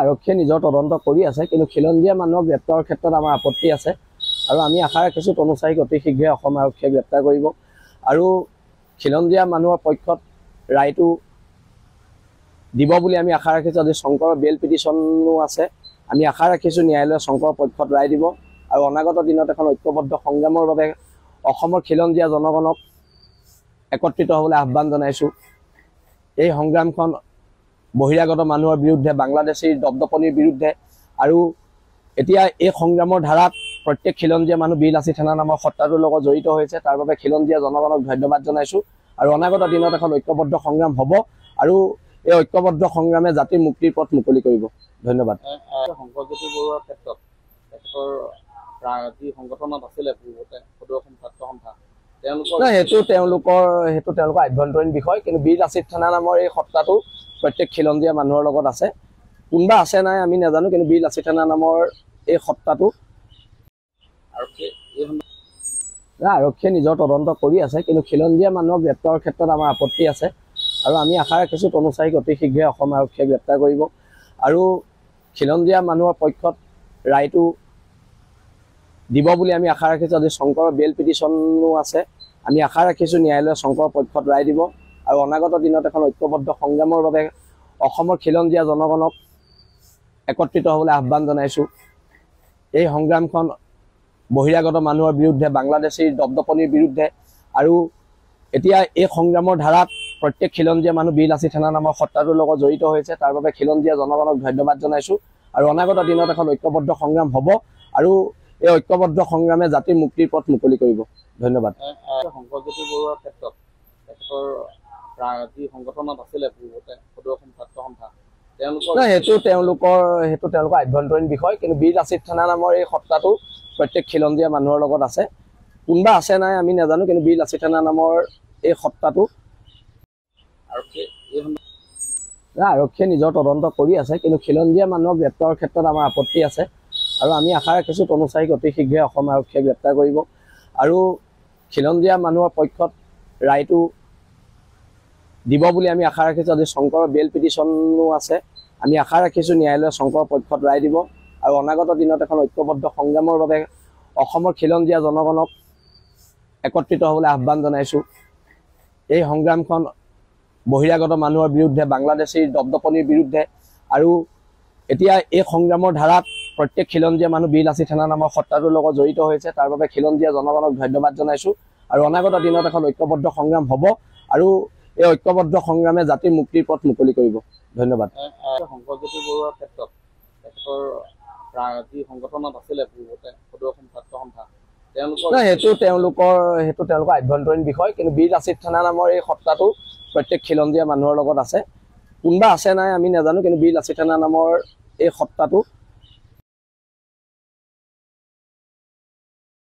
আৰক্ষীয়ে নিজৰ তদন্ত কৰি আছে, কিন্তু খিলঞ্জীয়া মানুহক গ্ৰেপ্তাৰৰ ক্ষেত্ৰত আমাৰ আপত্তি আছে আৰু আমি আশা ৰাখিছোঁ তনুচাৰীক অতি শীঘ্ৰে অসম আৰক্ষীয়ে গ্ৰেপ্তাৰ কৰিব আৰু খিলঞ্জীয়া মানুহৰ পক্ষত ৰায়টো দিব বুলি আমি আশা ৰাখিছোঁ। আজি শংকৰৰ বেল পিটিশ্যনো আছে, আমি আশা ৰাখিছোঁ ন্যায়ালয়ে শংকৰৰ পক্ষত ৰায় দিব আৰু অনাগত দিনত এখন ঐক্যবদ্ধ সংগ্ৰামৰ বাবে অসমৰ খিলঞ্জীয়া জনগণক একত্ৰিত হ'বলৈ আহ্বান জনাইছোঁ। এই সংগ্ৰামখন বহিৰাগত মানুহৰ বিৰুদ্ধে, বাংলাদেশীৰ দপদপনিৰ বিৰুদ্ধে আৰু এতিয়া এই সংগ্ৰামৰ ধাৰাত প্ৰত্যেক খিলঞ্জীয়া মানুহ বীৰ লাচিত সেনা নামৰ সত্তাটোৰ লগত জড়িত হৈছে। তাৰ বাবে খিলঞ্জীয়া জনগণক ধন্যবাদ জনাইছোঁ আৰু অনাগত দিনত এখন ঐক্যবদ্ধ সংগ্ৰাম হ'ব আৰু এই ঐক্যবদ্ধ সংগ্ৰামে জাতিৰ মুক্তিৰ পথ মুকলি কৰিব। ধন্যবাদ। শংকৰজ্যোতি বৰুৱাৰ ক্ষেত্ৰত তেখেতৰ যি সংগঠনত আছিলে পূৰ্বতে সদৌ অসম ছাত্ৰ সন্থা, সেইটো তেওঁলোকৰ আভ্যন্তৰীণ বিষয়, কিন্তু বীৰ লাচিত সেনা নামৰ এই সত্তাটো প্ৰত্যেক খিলঞ্জীয়া মানুহৰ লগত আছে। কোনোবা আছে নাই আমি নাজানো, কিন্তু বীৰ লাচিত সেনা নামৰ এই সত্তাটো আৰক্ষীয়ে নিজৰ তদন্ত কৰি আছে, কিন্তু খিলঞ্জীয়া মানুহক গ্ৰেপ্তাৰৰ ক্ষেত্ৰত আমাৰ আপত্তি আছে আৰু আমি আশা ৰাখিছোঁ তনুচাৰীক অতি শীঘ্ৰে অসম আৰক্ষীয়ে গ্ৰেপ্তাৰ কৰিব আৰু খিলঞ্জীয়া মানুহৰ পক্ষত ৰায়টো দিব বুলি আমি আশা ৰাখিছোঁ। আজি শংকৰৰ বেল পিটিশ্যনো আছে, আমি আশা ৰাখিছোঁ ন্যায়ালয়ে শংকৰৰ পক্ষত ৰায় দিব আৰু অনাগত দিনত এখন ঐক্যবদ্ধ সংগ্ৰামৰ বাবে অসমৰ খিলঞ্জীয়া জনগণক একত্ৰিত হ'বলৈ আহ্বান জনাইছোঁ। এই সংগ্ৰামখন বহিৰাগত মানুহৰ বিৰুদ্ধে, বাংলাদেশীৰ দপদপনিৰ বিৰুদ্ধে আৰু এতিয়া এই সংগ্ৰামৰ ধাৰাত প্ৰত্যেক খিলঞ্জীয়া মানুহ বীৰ লাচিত সেনা নামৰ সত্তাটোৰ লগত জড়িত হৈছে। তাৰ বাবে খিলঞ্জীয়া জনগণক ধন্যবাদ জনাইছোঁ আৰু অনাগত দিনত এখন ঐক্যবদ্ধ সংগ্ৰাম হ'ব আৰু এই ঐক্যবদ্ধ সংগ্ৰামে জাতিৰ মুক্তিৰ পথ মুকলি কৰিব। ধন্যবাদ। শংকৰজ্যোতি বৰুৱাৰ ক্ষেত্ৰত তেখেতৰ যি সংগঠনত আছিলে পূৰ্বতে সদৌ অসম ছাত্ৰ সন্থা, সেইটো তেওঁলোকৰ আভ্যন্তৰীণ বিষয়, কিন্তু বীৰ লাচিত সেনা নামৰ এই সত্তাটো প্ৰত্যেক খিলঞ্জীয়া মানুহৰ লগত আছে। কোনোবা আছে নাই আমি নাজানো, কিন্তু বীৰ লাচিত সেনা নামৰ এই সত্তাটো আৰক্ষীয়ে নিজৰ তদন্ত কৰি আছে, কিন্তু খিলঞ্জীয়া মানুহক গ্ৰেপ্তাৰৰ ক্ষেত্ৰত আমাৰ আপত্তি আছে আৰু আমি আশা ৰাখিছোঁ তনুচাৰীক অতি শীঘ্ৰে অসম আৰক্ষীয়ে গ্ৰেপ্তাৰ কৰিব আৰু খিলঞ্জীয়া মানুহৰ পক্ষত ৰায়টো দিব বুলি আমি আশা ৰাখিছোঁ। আজি শংকৰৰ বেল পিটিশ্যনো আছে, আমি আশা ৰাখিছোঁ ন্যায়ালয়ে শংকৰৰ পক্ষত ৰায় দিব আৰু অনাগত দিনত এখন ঐক্যবদ্ধ সংগ্ৰামৰ বাবে অসমৰ খিলঞ্জীয়া জনগণক একত্ৰিত হ'বলৈ আহ্বান জনাইছোঁ। এই সংগ্ৰামখন বহিৰাগত মানুহৰ বিৰুদ্ধে, বাংলাদেশীৰ দপদপনিৰ বিৰুদ্ধে আৰু এতিয়া এই সংগ্ৰামৰ ধাৰাত প্ৰত্যেক খিলঞ্জীয়া মানুহ বীৰ লাচিত সেনা নামৰ সত্তাটোৰ লগত জড়িত হৈছে। তাৰ বাবে খিলঞ্জীয়া জনগণক ধন্যবাদ জনাইছোঁ আৰু অনাগত দিনত এখন ঐক্যবদ্ধ সংগ্ৰাম হ'ব আৰু এই ঐক্যবদ্ধ সংগ্ৰামে জাতিৰ মুক্তিৰ পথ মুকলি কৰিব। ধন্যবাদ। শংকৰজ্যোতি বৰুৱাৰ ক্ষেত্ৰত তেখেতৰ যি সংগঠনত আছিলে পূৰ্বতে সদৌ অসম ছাত্ৰ সন্থা, সেইটো তেওঁলোকৰ আভ্যন্তৰীণ বিষয়, কিন্তু বীৰ লাচিত সেনা নামৰ এই সত্তাটো প্ৰত্যেক খিলঞ্জীয়া মানুহৰ লগত আছে। কোনোবা আছে নাই আমি নাজানো, কিন্তু বীৰ লাচিত সেনা নামৰ এই সত্তাটো